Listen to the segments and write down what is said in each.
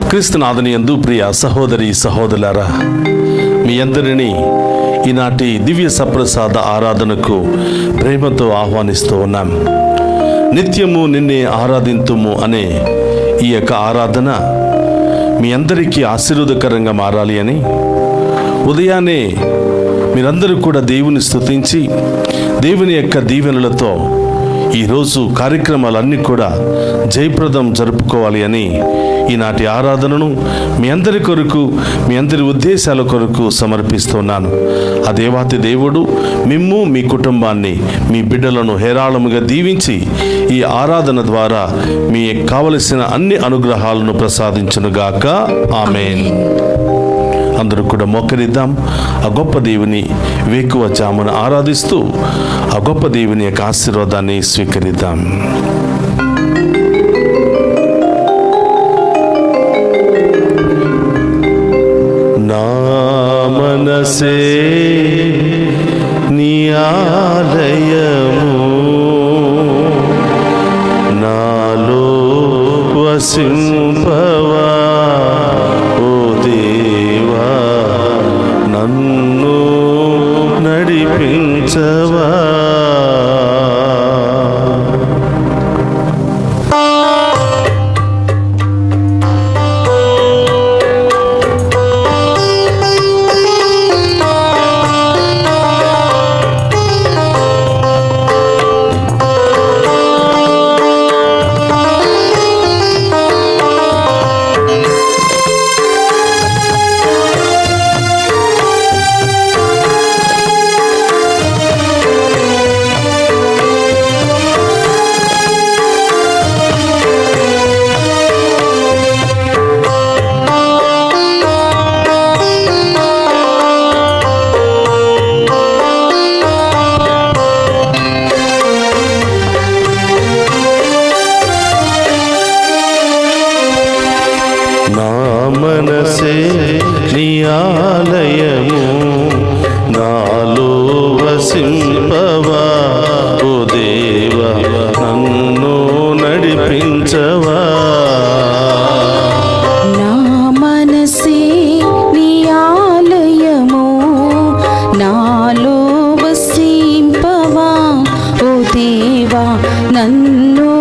క్రీస్తునాథుని యందు ప్రియ సహోదరి సహోదరులారా, మీ అందరినీ ఈనాటి దివ్య సప్రసాద ఆరాధనకు ప్రేమతో ఆహ్వానిస్తూ ఉన్నాం. నిత్యము నిన్నే ఆరాధింతుము అనే ఈ యొక్క ఆరాధన మీ అందరికీ ఆశీర్వాదకరంగా మారాలి అని ఉదయాన్నే మీరందరూ కూడా దేవుని స్తుతించి దేవుని యొక్క దీవెనలతో ఈరోజు కార్యక్రమాలన్నీ కూడా జయప్రదం జరుపుకోవాలి అని ఈనాటి ఆరాధనను మీ అందరి కొరకు, మీ అందరి ఉద్దేశాల కొరకు సమర్పిస్తున్నాను. ఆ దేవాతి దేవుడు మిమ్ము, మీ కుటుంబాన్ని, మీ బిడ్డలను హేరాళముగా దీవించి ఈ ఆరాధన ద్వారా మీ కావలసిన అన్ని అనుగ్రహాలను ప్రసాదించునుగాక. ఆమేన్. అందరూ కూడా మోకరిద్దాం. ఆ గొప్ప దేవుని వేకువ జామున ఆరాధిస్తూ ఆ గొప్ప దేవుని యొక్క ఆశీర్వాదాన్ని స్వీకరిద్దాం. నా మనసే నీ ఆలయము, నాలో వసింపవా ఓ దేవా, నన్ను నడిపించవా. మనసే నీ ఆలయము, నాలో వసింపవా ఓ దేవా, నన్ను నడిపించవా. నా మనసే నీ ఆలయము, నాలో వసింపవా ఓ దేవా, నన్ను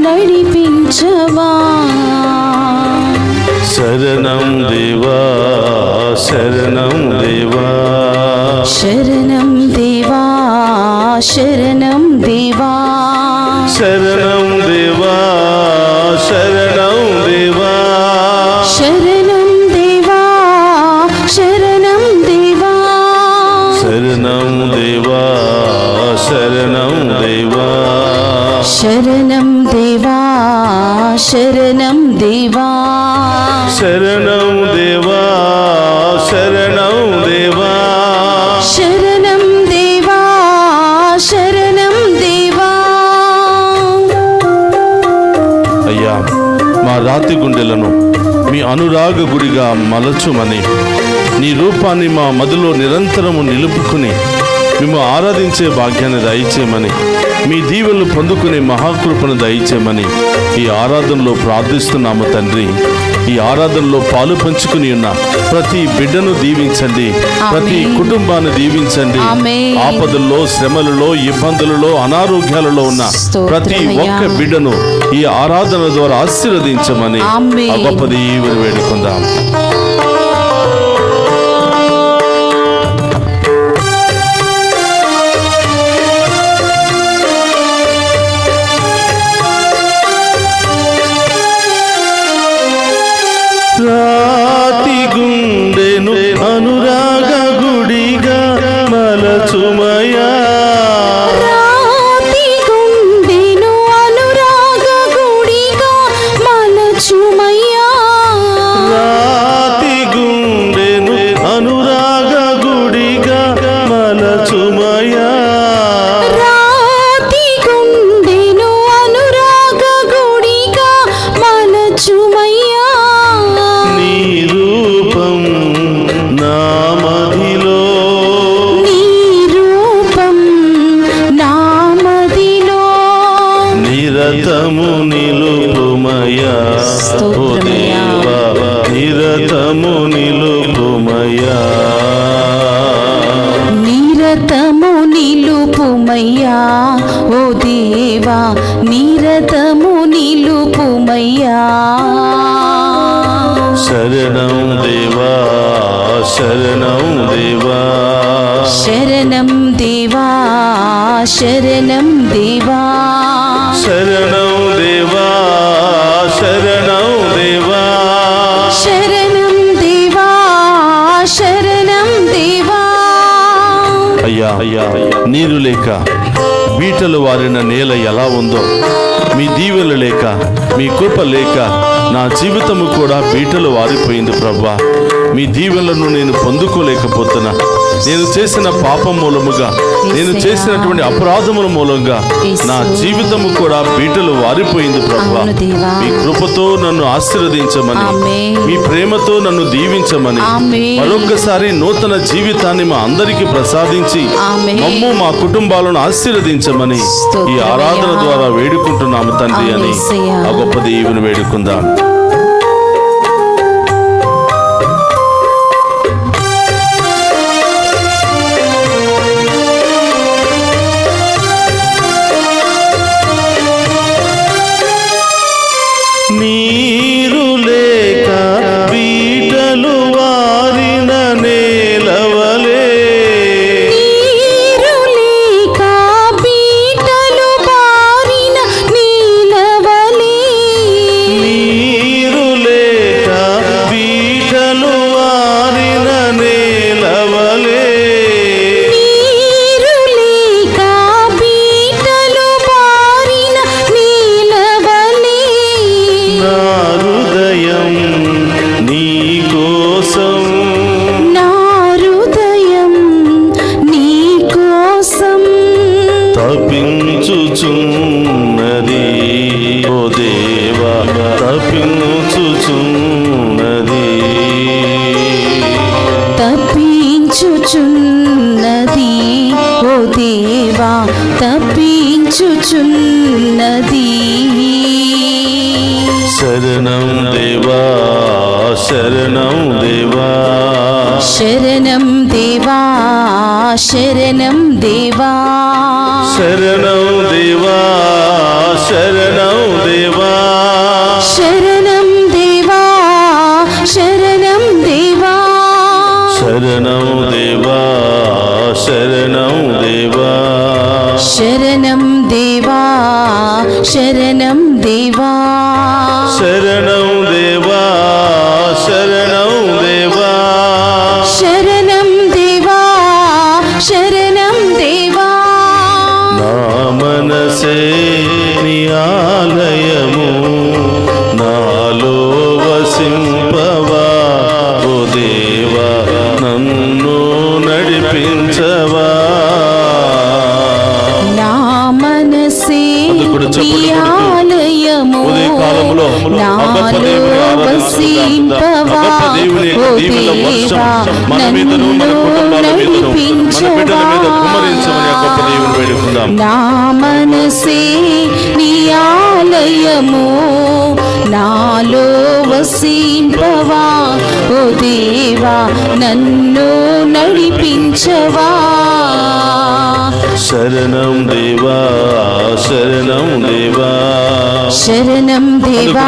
నడిపించవా. శరణం దేవా, శరణం దేవా, శరణం దేవా, శరణం దేవా, శరణం దేవా, శరణం దేవా, శరణం దేవా, శరణం దేవా, శరణం దేవా, శరణం దేవా, శరణం దేవా, శరణం దేవా, శరణం దేవా, శరణం దేవా, శరణం దేవా, శరణం దేవా. అయ్యా, మా రాతి గుండెలను మీ అనురాగ గుడిగా మలచుమని, నీ రూపాన్ని మా మదిలో నిరంతరము నిలుపుకుని మేము ఆరాధించే భాగ్యాన్ని దయచేయమని, మీ దీవెనలు పొందుకునే మహాకృపను దయచేయమని ఈ ఆరాధనలో ప్రార్థిస్తున్నాము తండ్రి. ఈ ఆరాధనలో పాలు పంచుకుని ఉన్న ప్రతి బిడ్డను దీవించండి, ప్రతి కుటుంబాన్ని దీవించండి. ఆపదల్లో, శ్రమలలో, ఇబ్బందులలో, అనారోగ్యాలలో ఉన్న ప్రతి ఒక్క బిడ్డను ఈ ఆరాధన ద్వారా ఆశీర్వదించమని ఆ గొప్ప దీవెన వేడుకుందాం. రాతి గుండెను అనురాగ గుడిగా మలచుమయా, రాతి గుండెను అనురాగ గుడిగా మలచుమయ్యా, రాతి ఓ దేవా నిరతము నిలుపుమయ్యా, నిరతము నిలుపుమయ్యా, ఓ దేవా నిరతము నిలుపుమయ్యా. శరణం దేవా శరణం దేవా, శరణం దేవా శరణం దేవా, శరణం దేవా శరణం దేవా, శరణం దేవా శరణం దేవా. అయ్యా నీరు లేక బీటలు వారిన నేల ఎలా ఉందో, మీ దీవెనలు లేక మీ కృప లేక నా జీవితము కూడా బీటలు వారిపోయింది ప్రభువా. మీ దీవెనలను నేను పొందుకోలేకపోతున్నా. నేను చేసిన పాపం మూలముగా, నేను చేసినటువంటి అపరాధముల మూలంగా నా జీవితము కూడా బీటలు వారిపోయింది ప్రభువా. మీ కృపతో నన్ను ఆశీర్వదించమని, మీ ప్రేమతో నన్ను దీవించమని, మరొక్కసారి నూతన జీవితాన్ని మా అందరికీ ప్రసాదించి మమ్ము మా కుటుంబాలను ఆశీర్వదించమని ఈ ఆరాధన ద్వారా వేడుకుంటున్నాము తండ్రి అని ఆ గొప్ప దేవుని వేడుకుందాం. నీరు లేక బీటలు వారిన నేలవలే, నీరు లేక బీటలు వారిన నీలవలే, నీరు లేక బీటలు వారిన నేలవలే, నీరు లేక బీటలు వారిన నీలవలే. నా హృదయం నీ కోసం, నా హృదయం నీ కోసం తప్పించుచున్నది ఓ దేవా తప్పించుచున్నది, తప్పించుచున్నది, ఓ దేవా తప్పించుచున్నది. శరణం దేవా శరణం దేవా, శరణం దేవా శరణం దేవా, శరణం దేవా శరణం దేవా, శరణం దేవా శరణం దేవా, శరణం దేవా శరణం దేవా, శరణం దేవా శరణం దేవా, శరణం దేవా శరణం దేవా, శరణం దేవా శరణం దేవా. నా మనసే నీ ఆలయము, నాలో వసింపవా ఓ దేవా నన్ను నడిపించవా. నా మనసే అందుకు చప్పట్లు కొడుతూ ఆలయము, ఉదయకాలములో ఆ గొప్ప దేవుని నాలో ఆరాధించుకుందాం. ఆ గొప్ప దేవుని యొక్క దీవెనల వర్షం మన మీదను మన కుటుంబాల మీదను మన బిడ్డల మీద కుమ్మరించమని ఆ గొప్ప దేవుని వేడుకుందాం. నా మనసే నీ ఆలయము, నాలో వసింపవా ఓ దేవా నన్ను నడిపించవా. శరణం దేవా శరణం దేవా, శరణం దేవా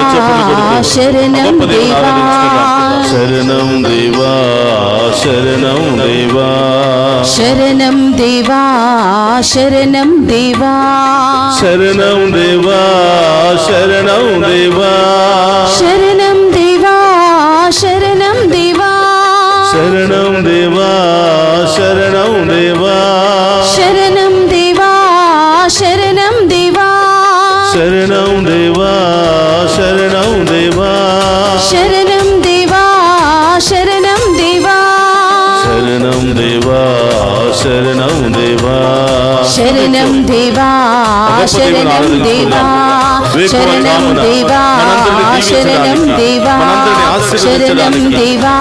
శరణం దేవా, శరణం దేవా శరణం దేవా, శరణం దేవా శరణం దేవా, శరణం దేవా శరణం దేవా, శరణం దేవా శరణం దేవా, శరణం దేవా శరణం దేవా, శరణం దేవా శరణం దేవా, శరణం దేవా శరణం దేవా, శరణం దేవా శరణం దేవా, శరణం దేవా శరణం దేవా, శరణం దేవా శరణం దేవా, శరణం దేవా శరణం దేవా, శరణం దేవా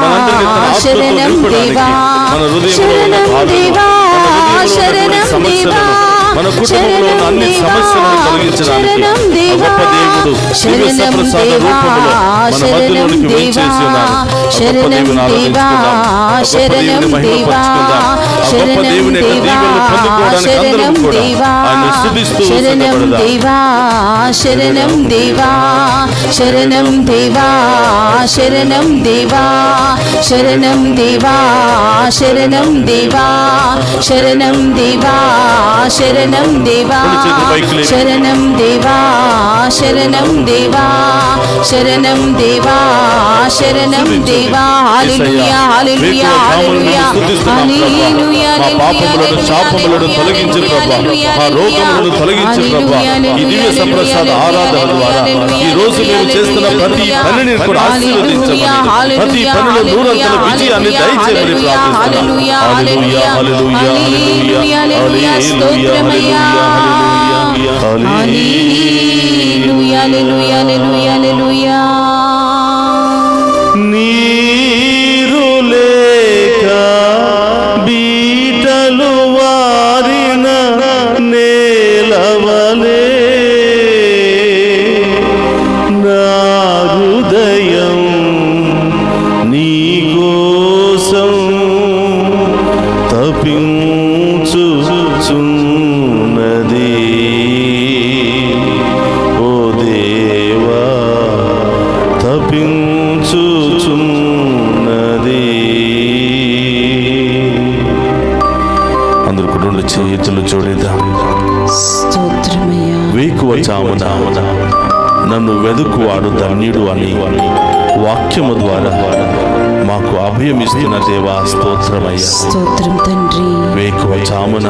శరణం దేవా, శరణం దేవా శరణం సమస్యలను, మన కుటుంబంలో ఉన్న అన్ని సమస్యలను తొలగించడానికి ఆ గొప్ప దేవుడు దివ్య సప్రసాద రూపంలో మన మధ్యలోనికి వేయించేసి ఉన్నారు. ఆ గొప్ప దేవుని ఆరాధించుకుందాం, ఆ గొప్ప దేవుని మహిమపరుచుకుందాం. ఆ గొప్ప దేవుని యొక్క దీవెనలు పొందుకోవడానికి అందరం కూడా ఆయన స్తుతిస్తూ సిద్ధపడదాం. శరణం దేవా, శరణం దేవా, శరణం దేవా, శరణం దేవా, శరణం దేవా, శరణం దేవా, శరణం దేవా, శరణం దేవా, శరణం దేవా, శరణం దేవా, శరణం దేవా. హల్లెలూయా, హల్లెలూయా, హల్లెలూయా, హల్లెలూయా. మా పాపములను శాపములను తొలగించు ప్రభా, మా రోగములను తొలగించు ప్రభా. ఈ దివ్య సప్రసాద ఆరాధన ద్వారా ఈ రోజు మేము చేస్తున్న ప్రతి పనిని కూడా ఆశీర్వదించమని, ప్రతి పనిలో నూరంతల విజయాన్ని దయచేయమని ప్రార్థిస్తున్నాం. హల్లెలూయా, హల్లెలూయా, హల్లెలూయా, హల్లెలూయా, హల్లెలూయా, హల్లెలూయా, హల్లెలూయా, హల్లెలూయా. నీరు లేక బీటలు వారిన నేలవలే నా హృదయం నీ కోసం తపించుచున్నది. ఓ దేవా తపించుచున్నది. అందరు కుటుంబ చేతులు జోడిద్దాం. స్తోత్రమయ్యా. వేకువ జామున నన్ను వెదుకువాడు ధన్యుడు అని వాక్యము ద్వారా మాకు అభయమిస్తున్న దేవా స్తోత్రమయ్యా. స్తోత్రం తండ్రి. వేకువ జామున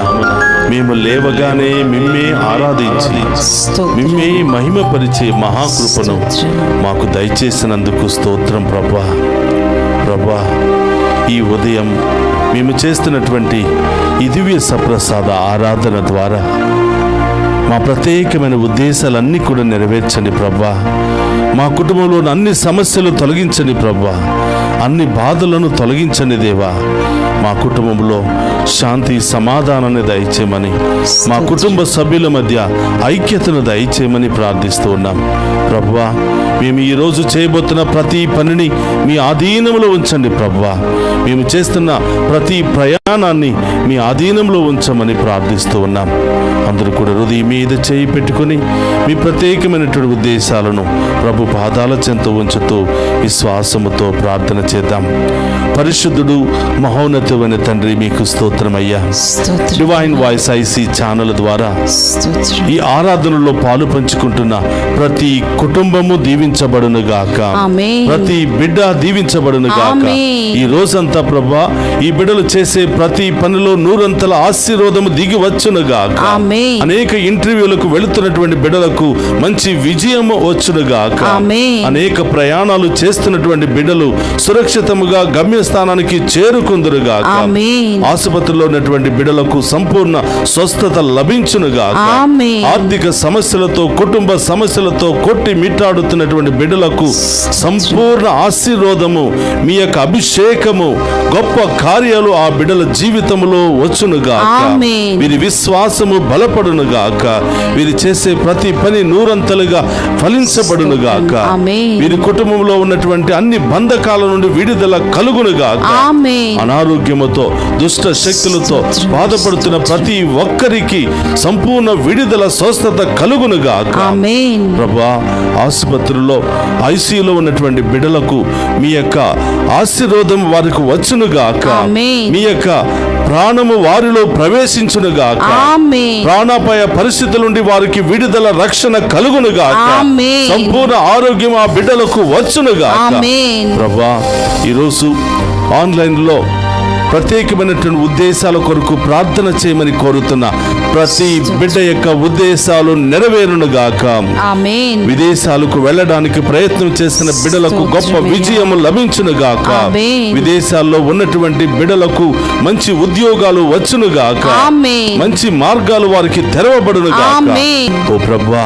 మేము లేవగానే మిమ్మే ఆరాధించి మిమ్మే మహిమపరిచే మహాకృపను మాకు దయచేసినందుకు స్తోత్రం ప్రభా. ప్రభా, ఈ ఉదయం మేము చేస్తున్నటువంటి ఈ దివ్య సప్రసాద ఆరాధన ద్వారా మా ప్రత్యేకమైన ఉద్దేశాలన్నీ కూడా నెరవేర్చండి ప్రభా. మా కుటుంబంలో అన్ని సమస్యలు తొలగించండి ప్రభా. అన్ని బాధలను తొలగించండి దేవా. మా కుటుంబంలో శాంతి సమాధానాన్ని దయచేయమని, మా కుటుంబ సభ్యుల మధ్య ఐక్యతను దయచేయమని ప్రార్థిస్తూ ఉన్నాం ప్రభువా. మేము ఈరోజు చేయబోతున్న ప్రతి పనిని మీ ఆధీనంలో ఉంచండి ప్రభువా. మేము చేస్తున్న ప్రతి ప్రయాణాన్ని మీ ఆధీనంలో ఉంచమని ప్రార్థిస్తూ ఉన్నాం. అందరూ కూడా హృదయం మీద చేయి పెట్టుకుని మీ ప్రత్యేకమైనటువంటి ఉద్దేశాలను ప్రభు పాదాల చెంత ఉంచుతూ విశ్వాసముతో ప్రార్థన చేద్దాం. పరిశుద్ధుడు మహోన్నతమైన తండ్రి, మీకు స్తోత్రమయ్యా. డివైన్ వాయిస్ ఐసీ ఛానల్ ద్వారా ఈ ఆరాధనలో పాలు పంచుకుంటున్న ప్రతి కుటుంబము దీవించబడును గాక. ప్రతి బిడ్డ దీవించబడును గాక. ఈ రోజంతా ప్రభా ఈ బిడ్డలు చేసే ప్రతి పనిలో నూరంతల ఆశీర్వాదము దిగి వచ్చును గాక. అనేక ఇంటర్వ్యూలకు వెళుతున్నటువంటి బిడ్డలకు మంచి విజయము వచ్చును గాక. అనేక ప్రయాణాలు చేస్తున్నటువంటి బిడ్డలు సురక్షితముగా గమ్యస్థానానికి చేరుకుందురు గాక. ఆసుపత్రిలో ఉన్నటువంటి బిడ్డలకు సంపూర్ణ స్వస్థత లభించును గాక. ఆర్థిక సమస్యలతో కుటుంబ సమస్యలతో కొట్టి మిట్టాడుతున్నటువంటి బిడ్డలకు సంపూర్ణ ఆశీర్వాదము, మీ యొక్క అభిషేకము, గొప్ప కార్యాలు ఆ బిడ్డల జీవితంలో వచ్చును గాక. వీరి విశ్వాసము బలపడును గాక. వీరు చేసే ప్రతి పని నూరంతలుగా ఫలించబడును గాక. వీరి కుటుంబంలో ఉన్నటువంటి అన్ని బంధకాల నుండి విడుదల కలుగును గాక. అనారోగ్యముతో దుష్ట శక్తులతో బాధపడుతున్న ప్రతి ఒక్కరికి సంపూర్ణ విడుదల స్వస్థత కలుగును గాక. ప్రభువా, ఆసుపత్రిలో ఐసీయూలో ఉన్నటువంటి బిడ్డలకు మీ యొక్క ఆశీర్వాదం వారికి వచ్చును గాక. మీ యొక్క ప్రాణము వారిలో ప్రవేశించును గాక. ప్రాణాపాయ పరిస్థితుల నుండి వారికి విడుదల రక్షణ కలుగును గాక. సంపూర్ణ ఆరోగ్యం ఆ బిడ్డలకు వచ్చును గాక. ప్రభువా, ఈరోజు ఆన్లైన్లో ప్రత్యేకమైనటువంటి ఉద్దేశాల కొరకు ప్రార్థన చేయమని కోరుతున్న ప్రతి బిడ్డ యొక్క ఉద్దేశాలు నెరవేరును గాక. విదేశాలకు వెళ్ళడానికి ప్రయత్నం చేసిన బిడ్డలకు గొప్ప విజయము లభించును గాక. విదేశాల్లో ఉన్నటువంటి బిడ్డలకు మంచి ఉద్యోగాలు వచ్చును గాక. మంచి మార్గాలు వారికి తెరవబడును గాక. ఓ ప్రభువా,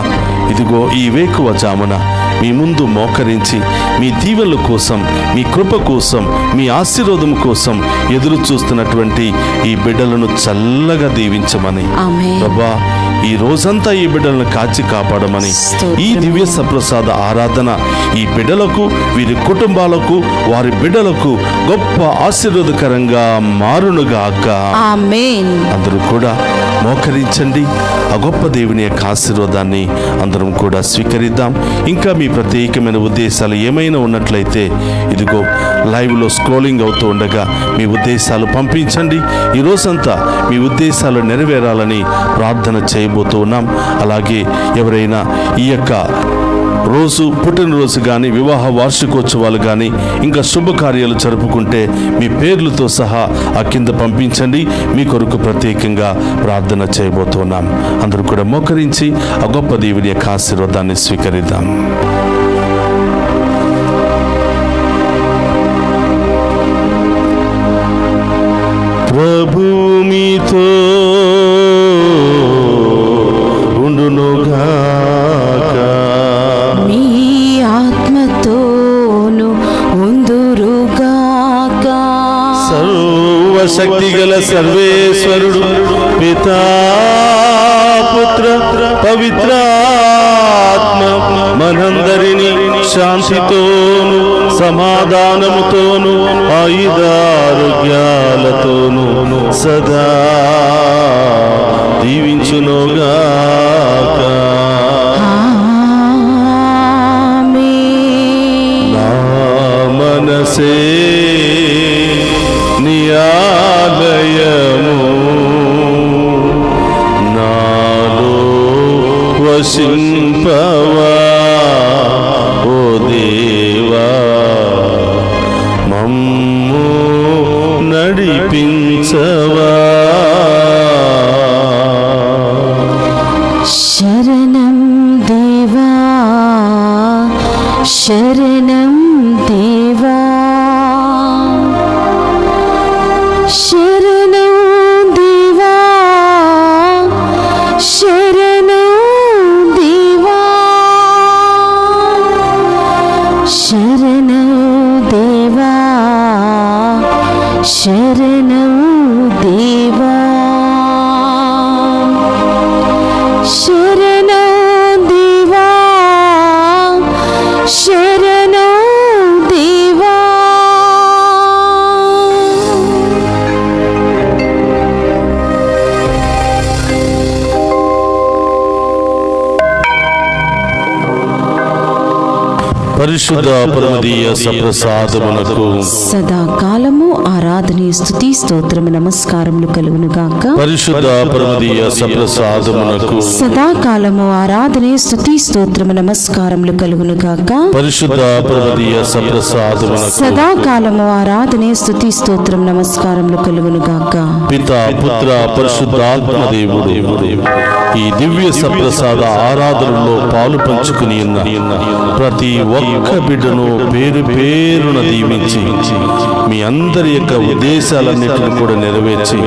ఇదిగో ఈ వేకువ జామున మీ ముందు మోకరించి మీ దీవెనల కోసం, మీ కృప కోసం, మీ ఆశీర్వాదం కోసం ఎదురు చూస్తున్నటువంటి ఈ బిడ్డలను చల్లగా దీవించమని ఆమేన్. ప్రభా, ఈ రోజంతా ఈ బిడ్డలను కాచి కాపాడమని, ఈ దివ్య సప్రసాద ఆరాధన ఈ బిడ్డలకు, వీరి కుటుంబాలకు, వారి బిడ్డలకు గొప్ప ఆశీర్వాదకరంగా మారునుగాక. ఆమేన్. అందరూ కూడా మోకరించండి. ఆ గొప్ప దేవుని యొక్క ఆశీర్వాదాన్ని అందరం కూడా స్వీకరిద్దాం. ఇంకా మీ ప్రత్యేకమైన ఉద్దేశాలు ఏమైనా ఉన్నట్లయితే ఇదిగో లైవ్లో స్క్రోలింగ్ అవుతూ ఉండగా మీ ఉద్దేశాలు పంపించండి. ఈ రోజంతా మీ ఉద్దేశాలు నెరవేరాలని ప్రార్థన చేయబోతూ ఉన్నాం. అలాగే ఎవరైనా ఈ యొక్క రోజు పుట్టినరోజు కానీ, వివాహ వార్షికోత్సవాలు కానీ, ఇంకా శుభకార్యాలు జరుపుకుంటే మీ పేర్లతో సహా ఆ కింద పంపించండి. మీ కొరకు ప్రత్యేకంగా ప్రార్థన చేయబోతున్నాం. అందరూ కూడా మోకరించి ఆ గొప్ప దేవుని యొక్క ఆశీర్వాదాన్ని స్వీకరిద్దాం. ప్రభు మీతో ఉండునుగాక. మీ ఆత్మతోను ఉందురుగాక. సర్వశక్తి గల సర్వేశ్వరుడు పితా, పుత్ర, పవిత్రాత్మ మనందరినీ శాంతితోను, సమాధానముతోను, ఆయుధారోగ్యాలతోను సదా దీవించునుగాక. ఆమేన్. నా మనసే నీ ఆలయము, నాలో వసింపవా ఓ దేవా, మమ్ము నడిపించవా. శరణం దేవా, శరణం దేవా, శరణం దేవా, శరణం దేవా, శరణం దేవా, శరణం దేవా, శరణం దేవా, శరణం దేవా. పరిశుద్ధ పరమదీయ సప్రసాదమునకు సదాకాలము ఆరాధన, స్తుతి, స్తోత్రము, నమస్కారములు కలుగునుగాక. పరిశుద్ధ పరమదీయ సప్రసాదమునకు సదాకాలము ఆరాధన, స్తుతి, స్తోత్రము, నమస్కారములు కలుగునుగాక. పరిశుద్ధ పరమదీయ సప్రసాదమునకు సదాకాలము ఆరాధన, స్తుతి, స్తోత్రం, నమస్కారములు కలుగునుగాక. పితా, పుత్ర, పరిశుద్ధాత్మ దేవుడు ఈ దివ్య సప్రసాద ఆరాధనలో పాలు పంచుకుని ఉన్న ప్రతి ఒక్క బిడ్డను పేరు పేరున దీవించి మీ అందరి యొక్క ఉద్దేశాలన్నిటిని కూడా నెరవేర్చి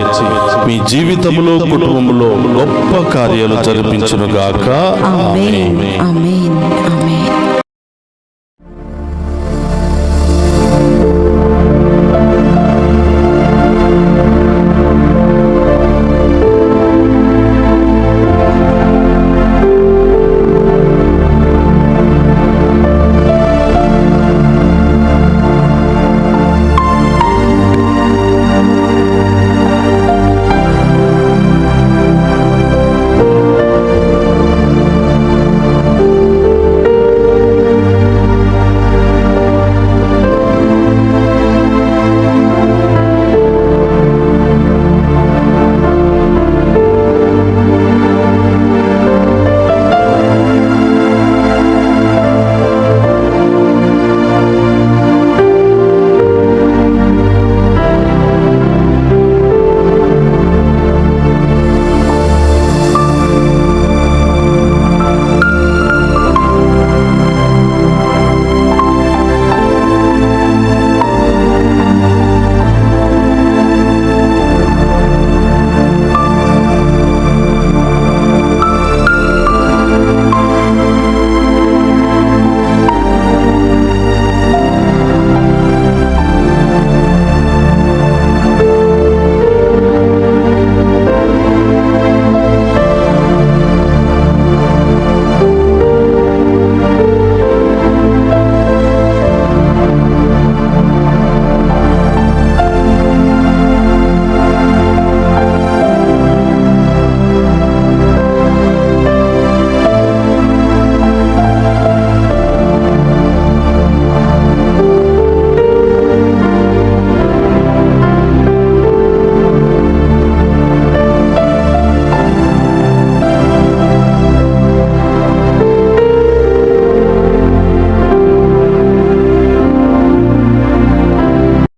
మీ జీవితంలో, కుటుంబంలో గొప్ప కార్యాలు జరిపించునుగాక. ఆమేన్. ఆమేన్. ఆమేన్.